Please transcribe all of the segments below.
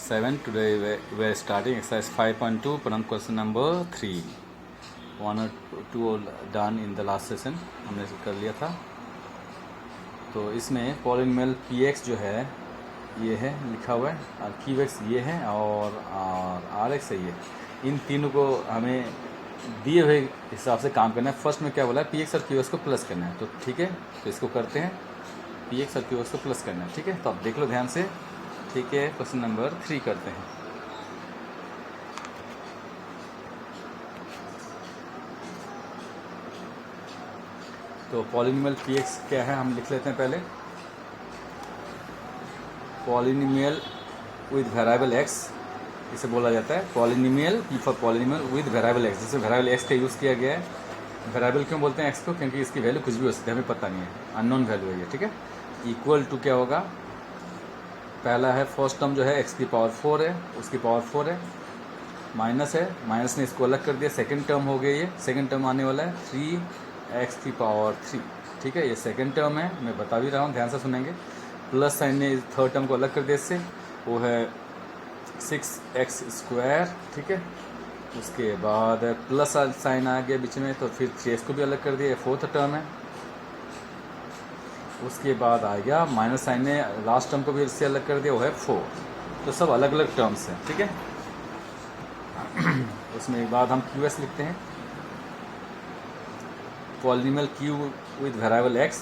7. Today we are starting exercise 5.2, problem question number 3. 1 or 2 done in the last session, हमने कर लिया था. तो इसमें पॉलिनोमियल px जो है ये है लिखा हुआ है, और qx ये है, और rx है ये. इन तीनों को हमें दिए हुए हिसाब से काम करना है. फर्स्ट में क्या बोला है, px और qx को प्लस करना है. तो ठीक है, तो इसको करते हैं. px और qx को प्लस करना है. ठीक है, तो आप देख लो ध्यान से. ठीक है, क्वेश्चन नंबर 3 करते हैं. तो पॉलिनोमियल px क्या है हम लिख लेते हैं पहले. पॉलिनोमियल विद वेरिएबल x इसे बोला जाता है. Polynomial p for polynomial with variable x, जिसमें वेरिएबल x का यूज़ किया गया है. वेरिएबल क्यों बोलते हैं x को, क्योंकि इसकी वैल्यू कुछ भी हो सकती है, हमें पता नहीं है, अननोन वैल्यू है ये. ठीक है, इक्वल टू क्या होगा, पहला है फर्स्ट टर्म जो है x की पावर 4 है, उसकी पावर 4 है, माइनस है, माइनस ने इसको अलग कर दिया. सेकंड टर्म हो गया, ये सेकंड टर्म आने वाला है 3x की पावर 3. ठीक है, ये सेकंड टर्म है, मैं बता भी रहा हूँ, ध्यान से सुनेंगे. प्लस साइन ने थर्ड टर्म को अलग कर दिया इससे, वो है 6x स्क्वायर. ठीक है, उसके बाद प्लस साइन आ गया बीच में, तो फिर 3x को भी अलग कर दिया, फोर्थ टर्म है. उसके बाद आ गया माइनस साइन ने लास्ट टर्म को भी इससे अलग कर दिया, वो है 4. तो सब अलग अलग टर्म्स हैं. ठीक है, उसमें बाद हम qs लिखते हैं. Polynomial q with variable x,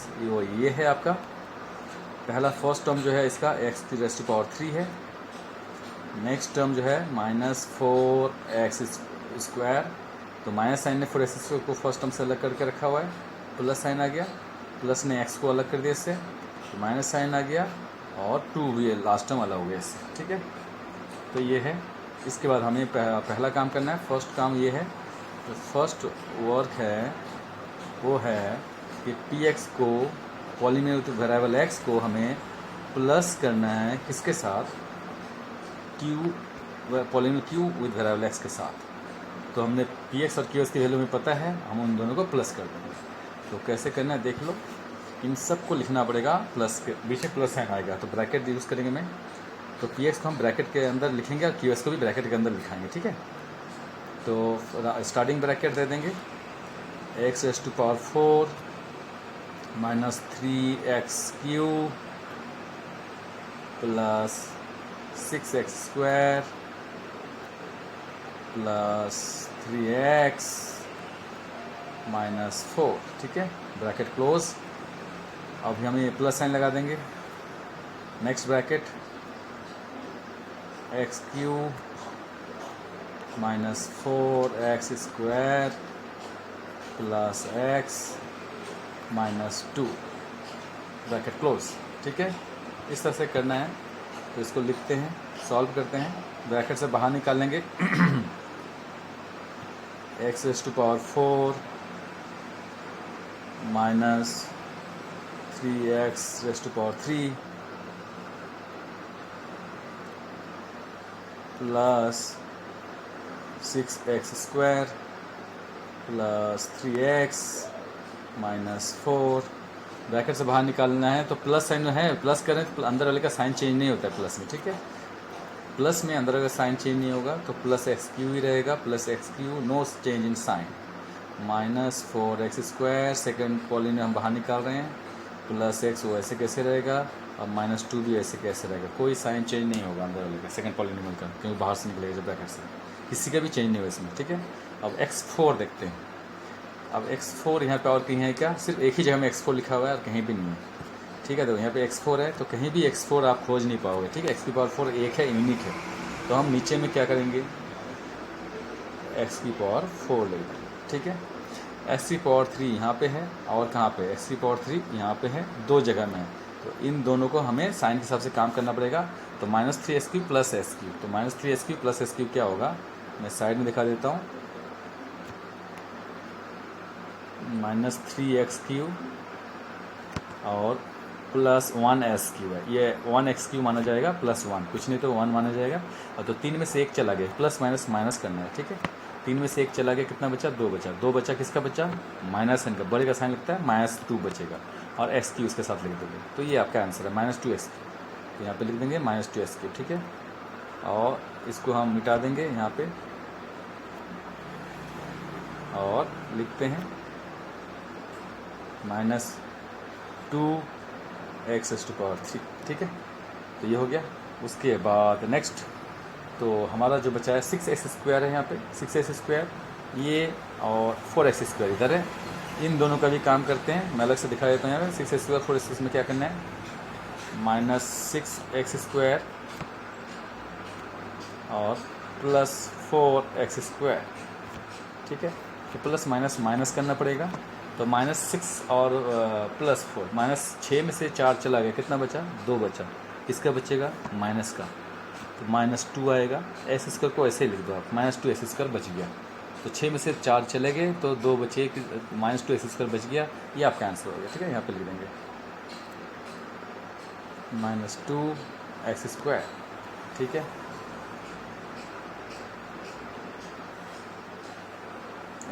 ये है आपका पहला. फर्स्ट टर्म जो है इसका x की रेस्ट पावर 3 है. नेक्स्ट टर्म जो है माइनस 4x स्क्वायर, तो माइनस साइन ने 4x स्क्वायर को फर्स्ट टर्म से अलग करके रखा हुआ है. प्लस साइन आ गया, प्लस ने x को अलग कर दिया इससे, तो माइनस साइन आ गया, और 2 भी लास्ट टर्म अलग हो गया इससे. ठीक है, तो ये है. इसके बाद हमें पहला काम करना है. फर्स्ट काम ये है, तो फर्स्ट वर्क है वो है कि px को पॉलिनोमियल विद वेरिएबल x को हमें प्लस करना है किसके साथ, polynomial q with variable x के साथ. तो हमने px और qx की वैल्यू में पता है, हम उन दोनों को प्लस कर देंगे. तो कैसे करना है देख लो. इन सब को लिखना पड़ेगा, प्लस के बीच में प्लस साइन आएगा, तो ब्रैकेट यूज़ करेंगे मैं. तो px को हम ब्रैकेट के अंदर लिखेंगे और qs को भी ब्रैकेट के अंदर लिखाएंगे. ठीक है, तो स्टार्टिंग ब्रैकेट दे देंगे, x raise to power 4 minus 3x cube plus 6x square plus 3x minus 4. ठीक है, ब्रैकेट क्लोज. अब हम ये प्लस साइन लगा देंगे. Next bracket x cube minus 4x square plus x minus 2, bracket close. ठीक है, इस तरह से करना है. तो इसको लिखते हैं, सॉल्व करते हैं, ब्रैकेट से बाहर निकाल लेंगे. x raise to power 4 minus 3x raise to power 3 plus 6x square plus 3x minus 4. Bracket से बाहर निकालना है, तो प्लस साइन है, प्लस करें तो अंदर वाले का साइन चेंज नहीं होता है प्लस में. ठीक है, प्लस में अंदर वाले का साइन चेंज नहीं होगा, तो प्लस एक्स क्यू ही रहेगा, plus x q, no change in sign. Minus 4x square, second polynomial हम बाहर निकाल रहे हैं, प्लस एक्स वो ऐसे कैसे रहेगा, और माइनस 2 भी ऐसे कैसे रहेगा. कोई साइन चेंज नहीं होगा अंदर वाले का, सेकेंड पॉलिनोमियल का, क्योंकि बाहर से निकलेगा जब ब्रैकेट से, किसी का भी चेंज नहीं होगा इसमें. ठीक है, अब x4 देखते हैं. अब x4 यहाँ पे और कहीं है क्या, सिर्फ एक ही जगह में x4 लिखा हुआ है और कहीं भी नहीं है. ठीक है, तो यहाँ पे x4 है, तो कहीं भी x4 आप खोज नहीं पाओगे. ठीक है, x की पावर 4 एक है, यूनिक है. तो हम नीचे में क्या करेंगे, x की पावर 4 लेंगे. ठीक है, x की पावर 3 यहाँ पे है, और कहाँ पे, x की पावर 3 यहाँ पे है, दो जगह में है. तो इन दोनों को हमें साइन के हिसाब से काम करना पड़ेगा. तो माइनस 3x³ प्लस s³, तो माइनस 3x³ प्लस s³ क्या होगा, मैं साइड में दिखा देता हूँ. माइनस 3x³ और प्लस 1s³ है, ये 1x³ माना जाएगा, प्लस 1, कुछ नहीं तो 1 माना जाएगा. और तो 3 में से एक चला गया, प्लस माइनस माइनस करना है. ठीक है, 3 में से एक चला गया, कितना बचा, 2 बचा. 2 बचा किसका बचा, माइनस साइन का, बड़े का साइन लगता है, -2 बचेगा, और x³ उसके साथ लिख देंगे. तो ये आपका आंसर है -2x³. तो यहाँ पे लिख देंगे -2x³. ठीक है, और इसको हम मिटा देंगे यहाँ पे और लिखते हैं -2x⁻3, ठीक है। तो ये हो गया। उसके बाद नेक्स्ट तो हमारा जो बचा है 6x² है यहाँ पे 6x², ये और 4x² इधर है। इन दोनों का भी काम करते हैं, मैं अलग से दिखा देता हूँ यहाँ पे 6x² 4x में क्या करना है, -6x² और +4x², ठीक है। तो प्लस माइनस माइनस करना पड़ेगा, तो -6 और +4, -6 में से 4 चला गया, कितना बचा, 2 बचा। किसका बचेगा, माइनस का, तो -2 आएगा। x² को ऐसे ही लिख दो आप, -2x² बच गया। तो 6 में से 4 चले गए तो 2 बचे, -2x² बच गया, ये आपका आंसर हो गया, ठीक है। यहाँ पे लिख देंगे -2x², ठीक है।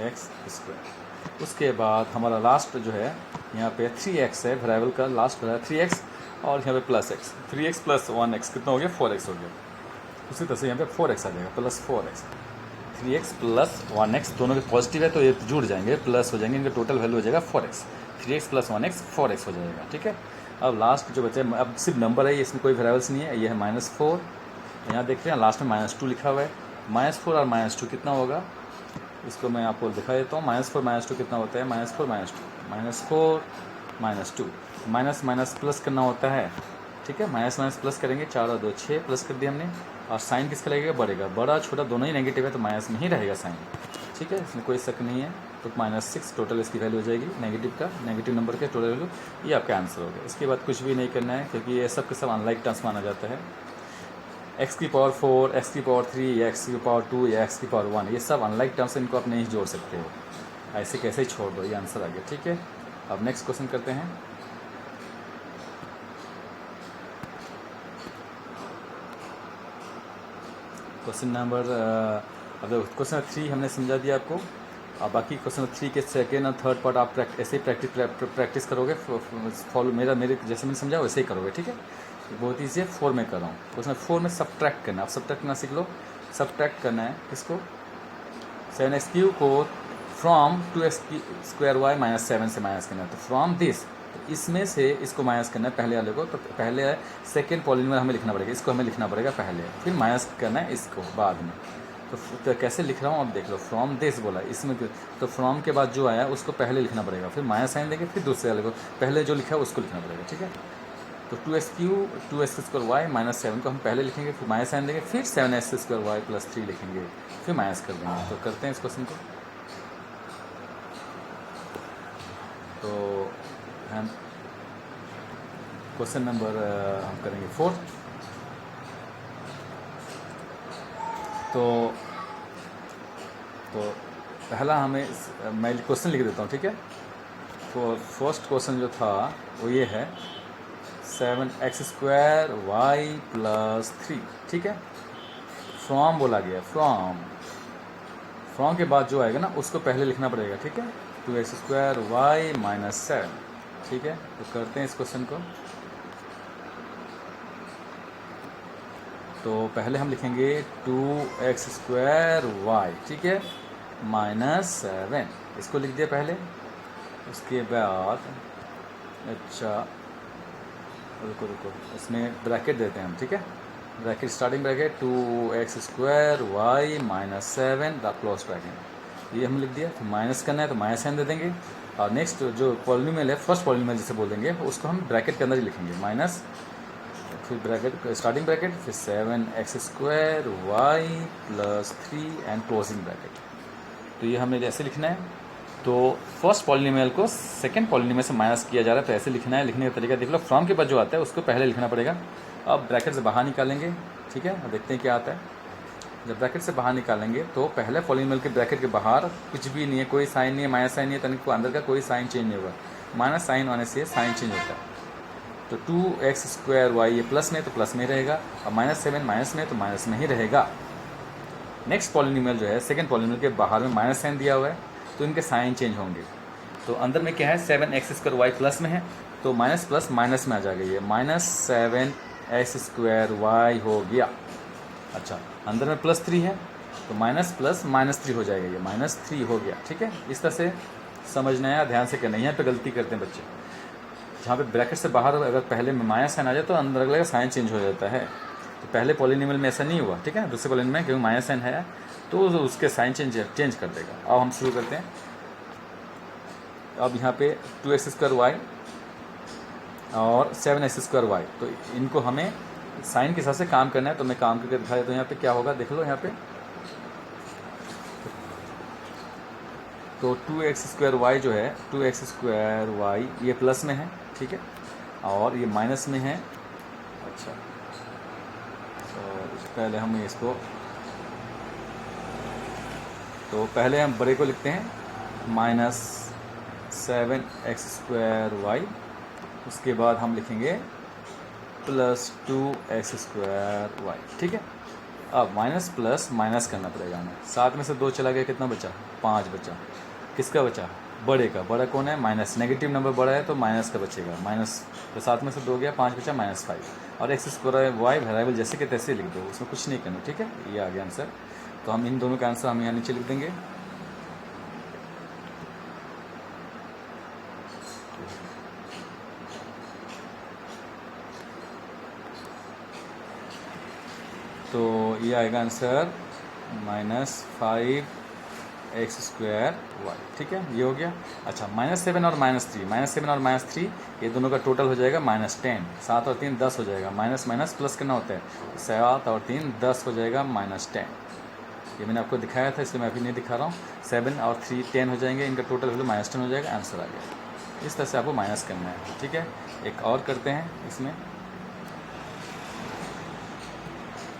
x²। उसके बाद हमारा लास्ट जो है यहाँ पे 3x है, वेरिएबल का लास्ट है 3x और यहाँ पे +x, 3x + 1x कितना हो गया, 4x हो गया। उसी तरह से यहाँ पे 4x आ जाएगा, +4x, 3x + 1x दोनों के पॉजिटिव है तो ये जुड़ जाएंगे, प्लस हो जाएंगे, इनका टोटल वैल्यू हो जाएगा 4x, 3x + 1x 4x हो जाएगा, ठीक है। अब लास्ट जो बचे, अब सिर्फ नंबर है, इसमें कोई वेरिएबल्स नहीं है, ये है -4। यहाँ देखते हैं लास्ट में -2 लिखा हुआ है, -4 और -2 कितना होगा, इसको मैं आपको दिखा देता हूँ। -4 -2 कितना होता है, -4 -2 -2 माइनस माइनस प्लस करना होता है, ठीक है। माइनस माइनस प्लस करेंगे, 4 और 2 6 प्लस कर दिया हमने। और साइन किसका लगेगा, बढ़ेगा, बड़ा छोटा दोनों ही नेगेटिव है तो माइनस में ही रहेगा साइन, ठीक है, इसमें कोई शक नहीं है। तो -6 टोटल इसकी वैल्यू हो जाएगी, नेगेटिव नंबर के टोटल वैल्यू, ये आपका आंसर होगा। इसके बाद कुछ भी नहीं करना है क्योंकि ये सब के सब अनलाइक टर्म्स माना जाता है। x⁴, x⁴3 या x⁴2 या x⁴1 ये सब अनलाइक टर्म्स, इनको आप नहीं जोड़ सकते हो, ऐसे कैसे ही छोड़ दो, ये आंसर आ गया, ठीक है। अब नेक्स्ट क्वेश्चन करते हैं। क्वेश्चन नंबर अब क्वेश्चन 3 हमने समझा दिया आपको। अब बाकी क्वेश्चन 3 के सेकेंड और थर्ड पार्ट आप ऐसे ही प्रैक्टिस करोगे, फॉलो मेरे जैसे मैंने समझा वैसे ही करोगे, ठीक है। बहुत ईजी है, 4 में कर रहा हूँ। क्वेश्चन 4 में सब्ट्रैक्ट करना, आप सब्ट्रैक्ट करना सीख लो। सब्ट्रैक्ट करना है किसको, 7x³ को फ्रॉम 2x² -7 से माइनस करना है। तो फ्रॉम दिस, तो इसमें से इसको माइनस करना है पहले वाले को, तो पहले सेकेंड पॉलिनोमियल हमें लिखना पड़ेगा, इसको हमें लिखना पड़ेगा पहले, फिर माइनस करना है इसको बाद में। तो कैसे लिख रहा हूँ आप देख लो, फ्रॉम दिस बोला इसमें, तो फ्रॉम के बाद जो आया उसको पहले लिखना पड़ेगा, फिर माइनस साइन देंगे, फिर दूसरे वाले को पहले जो लिखा है उसको लिखना पड़ेगा, ठीक है। तो 2x² -7 को हम पहले लिखेंगे, फिर माइनस साइन देंगे, फिर 7x² +3 लिखेंगे, फिर माइनस कर देंगे। तो करते हैं इस क्वेश्चन को। तो हम क्वेश्चन नंबर हम करेंगे 4। तो पहला हमें, मैं क्वेश्चन लिख देता हूँ, ठीक है। तो फर्स्ट क्वेश्चन जो था वो ये है 7x² +3, ठीक है। फ्रॉम बोला गया, फ्रॉम के बाद जो आएगा ना उसको पहले लिखना पड़ेगा, ठीक है। 2x² -7, ठीक है। तो करते हैं इस क्वेश्चन को। तो पहले हम लिखेंगे 2x², ठीक है, -7, इसको लिख दिया पहले। उसके बाद अच्छा रुको इसमें ब्रैकेट देते हैं हम, ठीक है। Bracket, starting bracket 2x² -7 close bracket, ये हम लिख दिया। तो माइनस करना है तो माइनस साइन दे देंगे। और नेक्स्ट जो पॉलिनोमियल है, फर्स्ट पॉलिनोमियल जिसे बोल देंगे, उसको हम ब्रैकेट के अंदर ही लिखेंगे, माइनस, फिर ब्रैकेट, स्टार्टिंग ब्रैकेट, फिर 7x² +3 एंड क्लोजिंग ब्रैकेट। तो ये हमें ऐसे लिखना है। तो फर्स्ट पॉलिनोमियल को सेकंड पॉलिनोमियल से माइनस किया जा रहा है, तो ऐसे लिखना है। लिखने का तरीका देख लो, फ्रॉम के बाद जो आता है उसको पहले लिखना पड़ेगा। अब ब्रैकेट से बाहर निकालेंगे, ठीक है, अब देखते हैं क्या आता है। जब ब्रैकेट से बाहर निकालेंगे तो पहले पॉलिनोमियल के ब्रैकेट के बाहर कुछ भी नहीं है, कोई साइन नहीं है, माइनस साइन नहीं है, तनिक को अंदर का कोई साइन चेंज नहीं होगा। माइनस साइन आने से साइन चेंज होता है। तो 2x² ये प्लस में तो प्लस में रहेगा, और -7 माइनस में तो माइनस में ही रहेगा। नेक्स्ट पॉलिनोमियल जो है सेकंड पॉलिनोमियल के बाहर में माइनस साइन दिया हुआ है, तो इनके साइन चेंज होंगे। तो अंदर में क्या है, 7x² प्लस में है, तो माइनस प्लस माइनस में आ जाएगा, ये -7x² हो गया। अच्छा, अंदर में +3 है तो माइनस प्लस -3 हो जाएगा, ये -3 हो गया। ठीक है, इस तरह से समझना है, ध्यान से करना है। यहाँ पे गलती करते हैं बच्चे, जहाँ पे ब्रैकेट से बाहर अगर पहले में माइनस साइन आ जाए तो अंदर अगला साइन चेंज हो जाता है। तो पहले पॉलिनोमियल में ऐसा नहीं हुआ, ठीक है। दूसरे पॉलिनोमियल में क्योंकि माइनस साइन है तो उसके साइन चेंज कर देगा। अब हम शुरू करते हैं। अब यहाँ पे 2x² y और 7x² y, तो इनको हमें साइन के हिसाब से काम करना है। तो मैं काम करके दिखा देता हूँ। यहाँ पे क्या होगा देख लो। यहाँ पे तो 2x² y जो है 2x² y ये प्लस में है, ठीक है, और ये माइनस में है। अच्छा, तो पहले हम इसको, तो पहले हम बड़े को लिखते हैं -7x² y, उसके बाद हम लिखेंगे +2x² y, ठीक है। अब माइनस प्लस माइनस करना पड़ेगा हमें। 7 में से 2 चला गया, कितना बचा? 5 बचा। किसका बचा? बड़े का। बड़ा कौन है? माइनस। नेगेटिव नंबर बड़ा है तो माइनस का बचेगा, माइनस। तो 7 में से 2 गया, 5 बचा, -5। और x² y वेरिएबल जैसे कि तैसे लिख दो, उसमें कुछ नहीं करना, ठीक है। ये आ गया आंसर। तो हम इन दोनों का आंसर हम यहाँ नीचे लिख देंगे। तो ये आएगा आंसर -5x² y, ठीक है, ये हो गया। अच्छा, -7 और -3, ये दोनों का टोटल हो जाएगा -10। 7 और 3 10 हो जाएगा। माइनस माइनस प्लस करना होता है। 7 और 3 10 हो जाएगा, -10। ये मैंने आपको दिखाया था, इसलिए मैं अभी नहीं दिखा रहा हूँ। 7 और 3 10 हो जाएंगे, इनका टोटल वैल्यू -10 हो जाएगा। आंसर आ गया। इस तरह से आपको माइनस करना है, ठीक है। एक और करते हैं इसमें।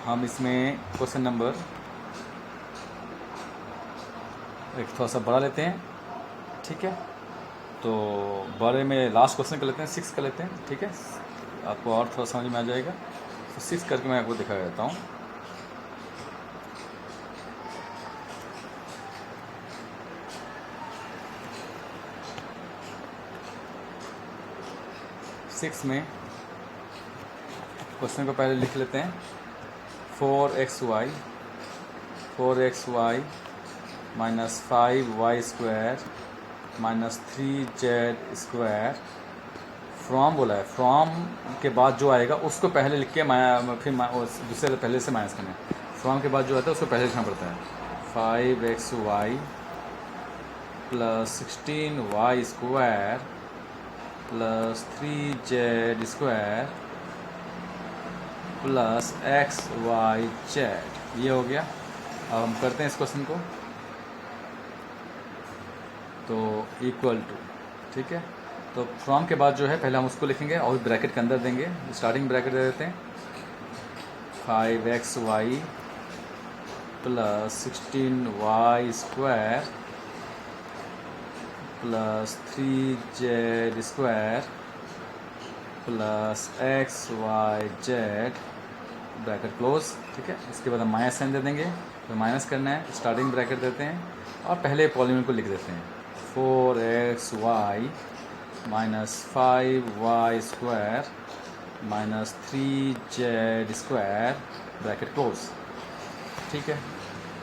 हम इसमें क्वेश्चन नंबर एक थोड़ा सा बड़ा लेते हैं, ठीक है। तो बड़े में लास्ट क्वेश्चन कर लेते हैं, 6 कर लेते हैं, ठीक है। आपको और थोड़ा समझ में आ जाएगा। तो 6 करके मैं आपको दिखा देता हूँ। सिक्स में क्वेश्चन को पहले लिख लेते हैं। 4xy -5y² -3z²। फ्रॉम बोला है, फ्रॉम के बाद जो आएगा उसको पहले लिख के फिर दूसरे पहले से माइनस करना है। फ्रॉम के बाद जो आता है उसको पहले लिखना पड़ता है। 5xy +16y² +3z² +xyz, ये हो गया। अब हम करते हैं इस क्वेश्चन को। तो इक्वल टू, ठीक है। तो फ्रॉम के बाद जो है पहले हम उसको लिखेंगे और ब्रैकेट के अंदर देंगे। स्टार्टिंग ब्रैकेट दे देते हैं। 5xy +16y² +3z² +xyz, bracket close, ठीक है। इसके बाद हम माइनस साइन दे देंगे। तो माइनस करना है, स्टार्टिंग ब्रैकेट देते हैं और पहले पॉलीनोमियल को लिख देते हैं। 4xy -5y² -3z², bracket close, ठीक है।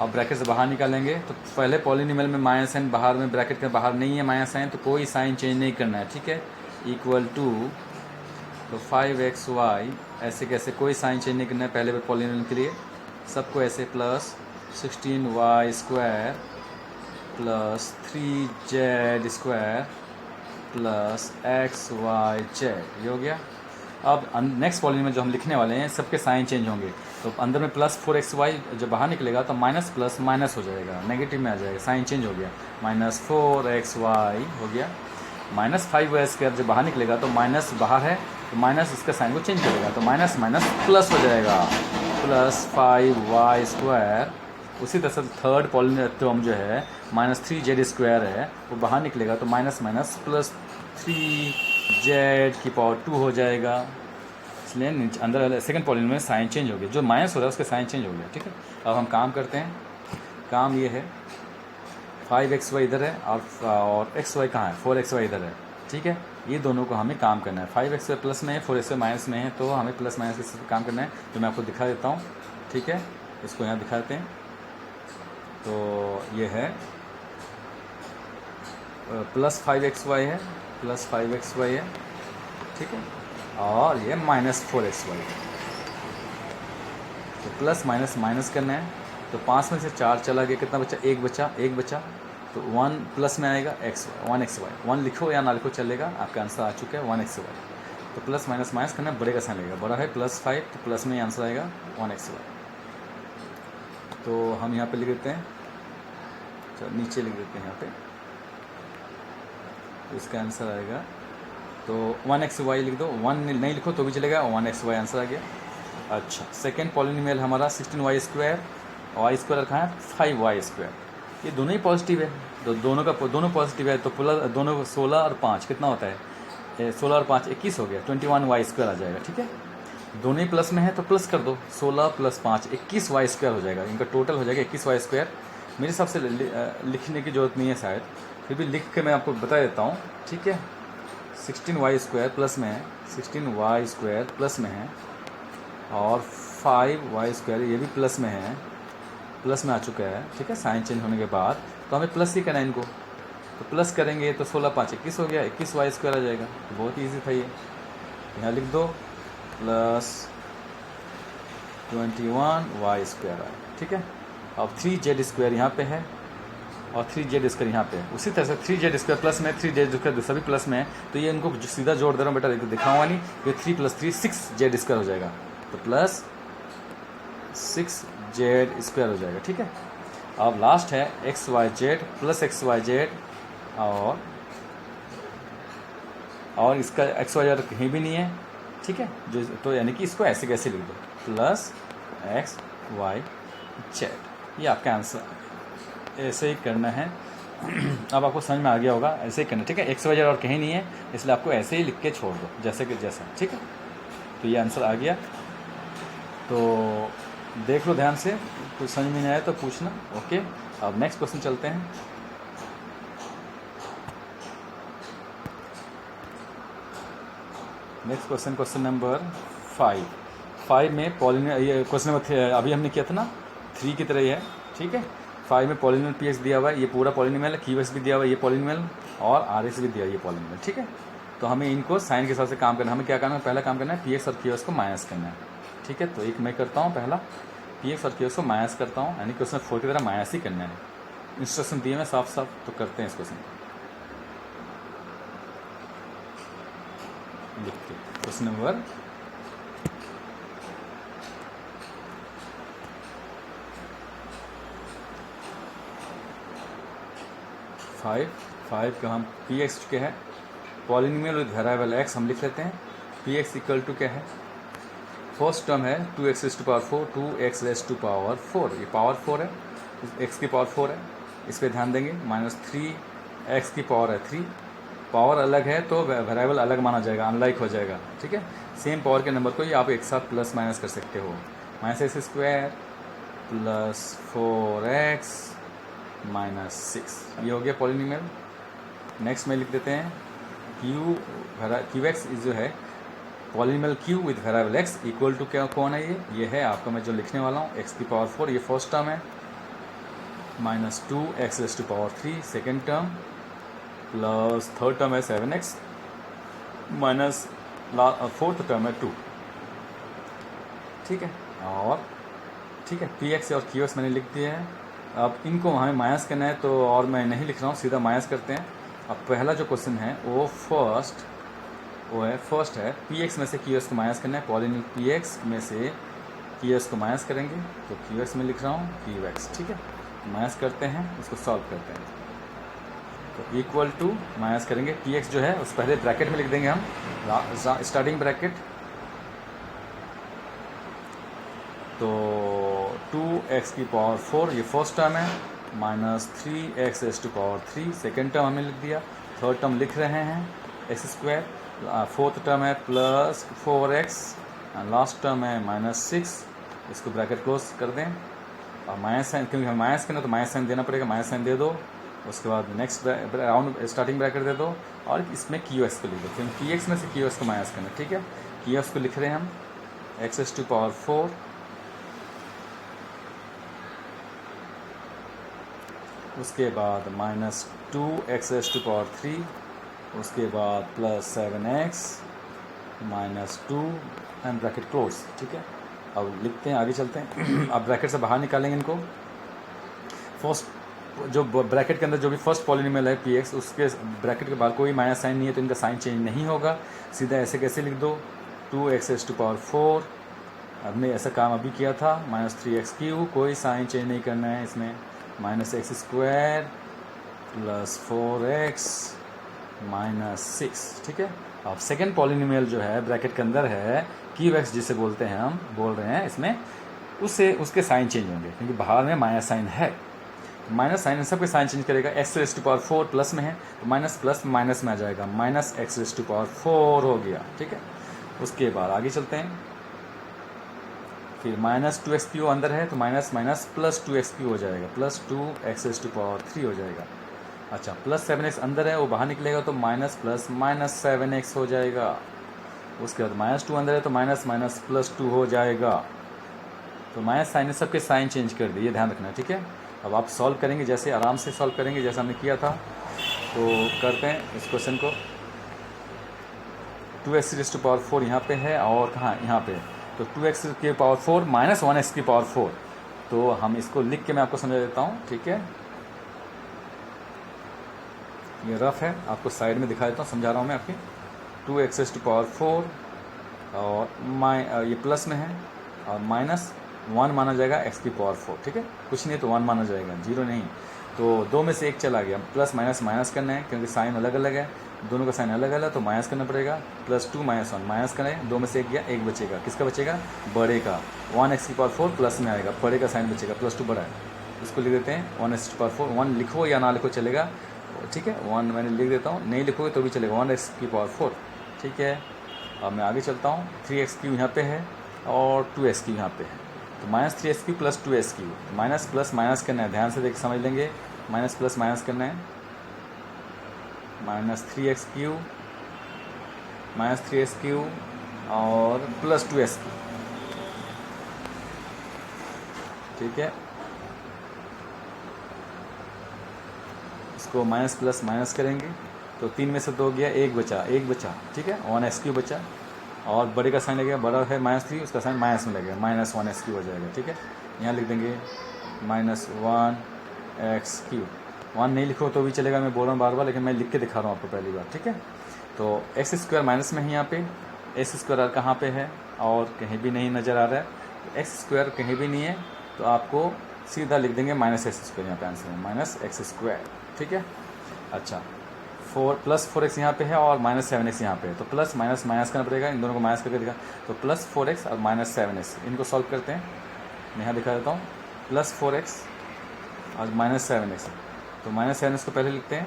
अब ब्रैकेट से बाहर निकालेंगे तो पहले पॉलीनोमियल में माइनस साइन बाहर में, ब्रैकेट के बाहर नहीं है माइनस साइन, तो कोई साइन चेंज नहीं करना है, ठीक है। इक्वल टू, तो 5xy ऐसे कैसे, कोई साइन चेंज नहीं करना है पहले पॉलीनोमियल के लिए, सबको ऐसे +16y² +3z² +xyz, ये हो गया। अब नेक्स्ट पॉलीनोमियल जो हम लिखने वाले हैं सबके साइन चेंज होंगे। तो अंदर में +4xy जब बाहर निकलेगा तो माइनस प्लस माइनस हो जाएगा, नेगेटिव में आ जाएगा, साइन चेंज हो गया। -4xy हो गया। -5y² जब बाहर निकलेगा तो माइनस बाहर है तो माइनस इसका साइन को चेंज करेगा, तो माइनस माइनस प्लस हो जाएगा, +5y²। उसी तरह से थर्ड टर्म जो है -3z² है, वो बाहर निकलेगा तो माइनस माइनस +3z⁴ हो जाएगा। इसलिए नीचे अंदर सेकंड पॉलिनोमियल में साइन चेंज हो गया, जो माइनस हो रहा है उसका साइन चेंज हो गया, ठीक है। अब हम काम करते हैं। काम ये है, 5xy इधर है और xy कहाँ है, 4xy इधर है, ठीक है। ये दोनों को हमें काम करना है। 5xy प्लस में है, 4xy माइनस में है, तो हमें प्लस माइनस के साथ काम करना है, जो मैं आपको दिखा देता हूँ, ठीक है, इसको यहाँ दिखाते हैं। तो ये है प्लस 5xy है, प्लस 5xy है, ठीक है, और ये माइनस 4xy है। तो प्लस माइनस माइनस करना है, तो 5 में से 4 चला गया, कितना बचा? एक बचा, तो 1 प्लस में आएगा x 1xy। 1 लिखो या ना लिखो चलेगा, आपका आंसर आ चुका है 1xy। तो प्लस माइनस माइनस करना है, बड़े का साइन लगेगा, बड़ा है +5, तो प्लस में आंसर आएगा 1xy। तो हम यहाँ पे लिख देते हैं, चलो नीचे लिख देते हैं यहाँ पे, तो इसका आंसर आएगा, तो 1xy लिख दो, 1 नहीं लिखो तो भी चलेगा, 1xy आंसर आ गया। अच्छा, सेकेंड पॉलिनोमियल हमारा 16y², वाई स्क्वायर रखा है 5y², ये दोनों ही पॉजिटिव है, तो दोनों पॉजिटिव है, तो प्लस दोनों 16 और 5 कितना होता है? 16 और 5 21 हो गया, 21y² आ जाएगा, ठीक है। दोनों ही प्लस में है तो प्लस कर दो, 16 + 5 21y² हो जाएगा, इनका टोटल हो जाएगा 21y²। मेरे हिसाब से लिखने की ज़रूरत नहीं है शायद, फिर भी लिख के मैं आपको बता देता हूँ, ठीक है। 16y² प्लस में है, 16y² प्लस में है, और 5y² ये भी प्लस में है, प्लस में आ चुका है, ठीक है। साइन चेंज होने के बाद तो हमें प्लस ही करना है इनको, तो प्लस करेंगे तो 16 × 5 = 21 हो गया, 21y² आ जाएगा, तो बहुत ईजी था ये। यहाँ लिख दो प्लस 21y² आए, ठीक है। अब 3z² यहाँ पे है और 3z² यहाँ पे है, उसी तरह से 3z² प्लस में, 3z² सभी प्लस में है, तो ये इनको सीधा जोड़ दे रहा हूँ बेटा, दिखाऊंगा नहीं, ये 3 + 3 6z² हो जाएगा, तो प्लस 6z² हो जाएगा, ठीक है। अब लास्ट है xyz प्लस xyz, और इसका xyz कहीं भी नहीं है, ठीक है, जो तो यानी कि इसको ऐसे कैसे लिख दो, प्लस xyz, ये आपका आंसर। ऐसे ही करना है। अब आपको समझ में आ गया होगा, ऐसे ही करना, ठीक है। xyz और कहीं नहीं है, इसलिए आपको ऐसे ही लिख के छोड़ दो, जैसे कि जैसा, ठीक है। तो ये आंसर आ गया, तो देख लो ध्यान से, कुछ समझ में नहीं आया तो पूछना, ओके। अब नेक्स्ट क्वेश्चन चलते हैं। नेक्स्ट क्वेश्चन नंबर 5 में पॉलिनोमियल, ये क्वेश्चन नंबर अभी हमने किया था ना, 3 की तरह ही है, ठीक है। 5 में पॉलिनोमियल px दिया हुआ है, ये पूरा पॉलिनोमियल है, qx भी दिया हुआ है, ये पॉलिनोमियल, और rx भी दिया है, ये पॉलिनोमियल, ठीक है। तो हमें इनको साइन के हिसाब से काम करना है। हमें क्या करना है? पहला काम करना है px और qx को माइनस करना है, ठीक है। तो एक मैं करता हूँ, पहला px और qx को माइनस करता हूँ, यानी क्वेश्चन 4 की तरह माइनस ही करना है। इंस्ट्रक्शन दिए मैं साफ साफ, तो करते हैं इस क्वेश्चन लिखते। क्वेश्चन नंबर 5 का हम px चुके हैं, पॉलिनोमियल विद वेरिएबल x हम लिख लेते हैं। px इक्वल टू क्या है? फर्स्ट टर्म है 2x⁴, 2x⁴, ये पावर 4 है, x की पावर 4 है, इस पर ध्यान देंगे। -3x की पावर है 3, पावर अलग है तो वेरिएबल अलग माना जाएगा, अनलाइक हो जाएगा, ठीक है। सेम पावर के नंबर को ही आप एक साथ प्लस माइनस कर सकते हो। -x² + 4x -6, ये हो गया पॉलिनोमियल। नेक्स्ट में लिख देते हैं qx जो है polynomial q with variable x equal to क्या, कौन है ये है आपका, मैं जो लिखने वाला हूँ, x की पावर 4, ये फर्स्ट टर्म है, -2x⁴ second term, plus third term है 7x, माइनस फोर्थ टर्म है 2, ठीक है। और ठीक है, px और qx मैंने लिख दिया है। अब इनको हमें माइनस करना है, तो और मैं नहीं लिख रहा हूँ, सीधा माइनस करते हैं। अब पहला जो क्वेश्चन है वो फर्स्ट है px में से qx को माइनस करना है, पॉलिनोमियल px में से qx को माइनस करेंगे, तो qx में लिख रहा हूँ qx, ठीक है। माइनस करते हैं, इसको सॉल्व करते हैं, तो इक्वल टू माइनस करेंगे, px जो है उस पहले ब्रैकेट में लिख देंगे हम, स्टार्टिंग ब्रैकेट, तो 2x⁴ ये फर्स्ट टर्म है, -3x⁴ सेकेंड टर्म हमने लिख दिया, थर्ड टर्म लिख रहे हैं x², फोर्थ टर्म है +4x, लास्ट टर्म है -6, इसको ब्रैकेट क्लोज कर दें, और माइनस साइन, क्योंकि हम माइनस करना तो माइनस साइन देना पड़ेगा, माइनस साइन दे दो, उसके बाद नेक्स्ट राउंड स्टार्टिंग ब्रैकेट दे दो, और इसमें qx को लिख दो, क्योंकि px में से qx को माइनस करना, ठीक है। qx को लिख रहे हैं हम x⁴ उसके बाद -2x⁻³ उसके बाद +7x -2 एंड ब्रैकेट क्लोज। ठीक है, अब लिखते हैं, आगे चलते हैं। अब ब्रैकेट से बाहर निकालेंगे इनको। फर्स्ट जो ब्रैकेट के अंदर जो भी फर्स्ट पॉलिनोमियल है px, उसके ब्रैकेट के बाहर कोई माइनस साइन नहीं है तो इनका साइन चेंज नहीं होगा। सीधा ऐसे कैसे लिख दो, 2x⁻⁴। हमने ऐसा काम अभी किया था, -3x³, कोई साइन चेंज नहीं करना है इसमें, -x² + 4x -6। ठीक है, अब सेकेंड पॉलिनोमियल जो है ब्रैकेट के अंदर है क्यूएक्स जिसे बोलते हैं, हम बोल रहे हैं इसमें, उसके साइन चेंज होंगे क्योंकि बाहर में माइनस साइन है। माइनस साइन इन सबके साइन चेंज करेगा। x⁻⁴ प्लस में है तो माइनस प्लस माइनस में आ जाएगा, -x⁻⁴ हो गया। ठीक है, उसके बाद आगे चलते हैं। फिर -2x³ अंदर है तो माइनस माइनस +2x³ हो जाएगा, +2x⁻³ हो जाएगा। अच्छा, +7x अंदर है, वो बाहर निकलेगा तो माइनस प्लस -7x हो जाएगा। उसके बाद -2 अंदर है तो माइनस माइनस +2 हो जाएगा। तो माइनस साइन सबके साइन चेंज कर दिए, ध्यान रखना। ठीक है, अब आप सॉल्व करेंगे, जैसे आराम से सॉल्व करेंगे जैसा हमने किया था। तो करते हैं इस क्वेश्चन को। 2x⁻⁴ यहाँ पे है और कहाँ, यहाँ पे, तो 2x⁻⁴ - 1x⁻⁴। तो हम इसको लिख के मैं आपको समझा देता हूँ। ठीक है, ये रफ है, आपको साइड में दिखा देता हूँ, समझा रहा हूँ मैं आपकी। 2x⁻⁴ और ये प्लस में है और -1 माना जाएगा x⁻⁴। ठीक है, कुछ नहीं तो 1 माना जाएगा, 0 नहीं। तो 2 में से 1 चला गया, प्लस माइनस माइनस करना है क्योंकि साइन अलग अलग है, दोनों का साइन अलग अलग, तो माइनस करना पड़ेगा। +2 - 1 माइनस करें, 2 में से 1 गया, 1 बचेगा। किसका बचेगा, बड़े का। 1x⁻⁴ प्लस में आएगा, बड़े का साइन बचेगा, +2 बड़ा है, इसको लिख देते हैं 1x⁻⁴। 1 लिखो या ना लिखो चलेगा। ठीक है, 1 मैंने लिख देता हूँ, नहीं लिखोगे तो भी चलेगा, 1x⁻⁴। ठीक है, अब मैं आगे चलता हूँ। 3x³ यहाँ पे है और 2x³ यहाँ पे है, तो -3x³ + 2x³। Minus plus minus करना है, ध्यान से देख समझ लेंगे। माइनस प्लस माइनस करना है, -3x³ और +2x³। ठीक है, इसको माइनस प्लस माइनस करेंगे तो 3 में से 2 गया, 1 बचा। ठीक है, 1x³ बचा और बड़े का साइन लगेगा, बड़ा है -3, उसका साइन माइनस में लगेगा, -1x³ हो जाएगा। ठीक है, यहाँ लिख देंगे -1x³। 1 नहीं लिखो तो भी चलेगा, मैं बोल रहा हूँ बार बार, लेकिन मैं लिख के दिखा रहा हूँ आपको पहली बार। ठीक है, तो x² माइनस में है, यहाँ पे x² कहाँ पे है और कहीं भी नहीं नज़र आ रहा है, तो x² कहीं भी नहीं है, तो आपको सीधा लिख देंगे -x²। यहाँ पे आंसर है -x²। ठीक है, अच्छा, 4 + 4x यहाँ पे है और -7x यहाँ पे है, तो प्लस माइनस माइनस करना पड़ेगा, इन दोनों को माइनस करके दिखा, तो +4x और -7x, इनको सॉल्व करते हैं। मैं यहाँ दिखा देता हूँ, +4x और -7x, तो -7x को पहले लिखते हैं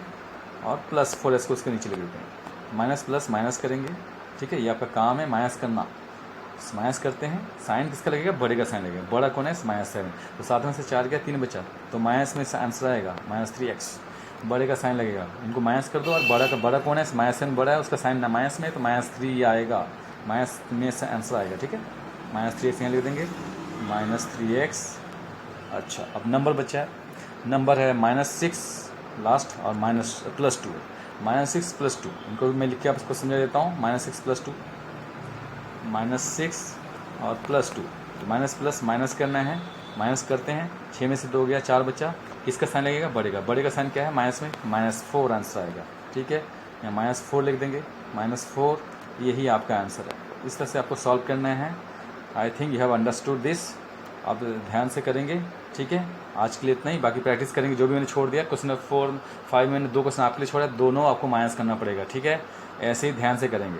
और +4x को उसके नीचे लिख देते हैं। माइनस प्लस माइनस करेंगे। ठीक है, ये आपका काम है माइनस करना। माइनस करते हैं, साइन किसका लगेगा, बड़े का साइन लगेगा। बड़ा कौन है, -7, तो 7 में से 4 गया, 3 बचा, तो माइनस में आंसर आएगा -3x। बड़े का साइन लगेगा, इनको माइनस कर दो, और बड़ा कौन है, -7 बड़ा है, उसका साइन माइनस में, तो -3 आएगा, माइनस में से आंसर आएगा। ठीक है, -3x यहाँ लिख देंगे, -3x। अच्छा, अब नंबर बचा है, नंबर है -6 लास्ट और +2, -6 + 2, इनको मैं लिख के आपको समझा देता हूँ। -6 + 2, -6 और +2, तो माइनस प्लस माइनस करना है, माइनस करते हैं, 6 में से 2 गया, 4 बचा, किसका साइन लगेगा, बड़े का साइन क्या है, माइनस में, -4 आंसर आएगा। ठीक है, यहाँ -4 लिख देंगे, -4, यही आपका आंसर है। इस तरह से आपको सॉल्व करना है। I think you have understood this, आप ध्यान से करेंगे। ठीक है, आज के लिए इतना ही, बाकी प्रैक्टिस करेंगे जो भी मैंने छोड़ दिया। क्वेश्चन 4, 5 मैंने 2 क्वेश्चन आपके लिए छोड़ा, दोनों आपको माइनस करना पड़ेगा। ठीक है, ऐसे ही ध्यान से करेंगे।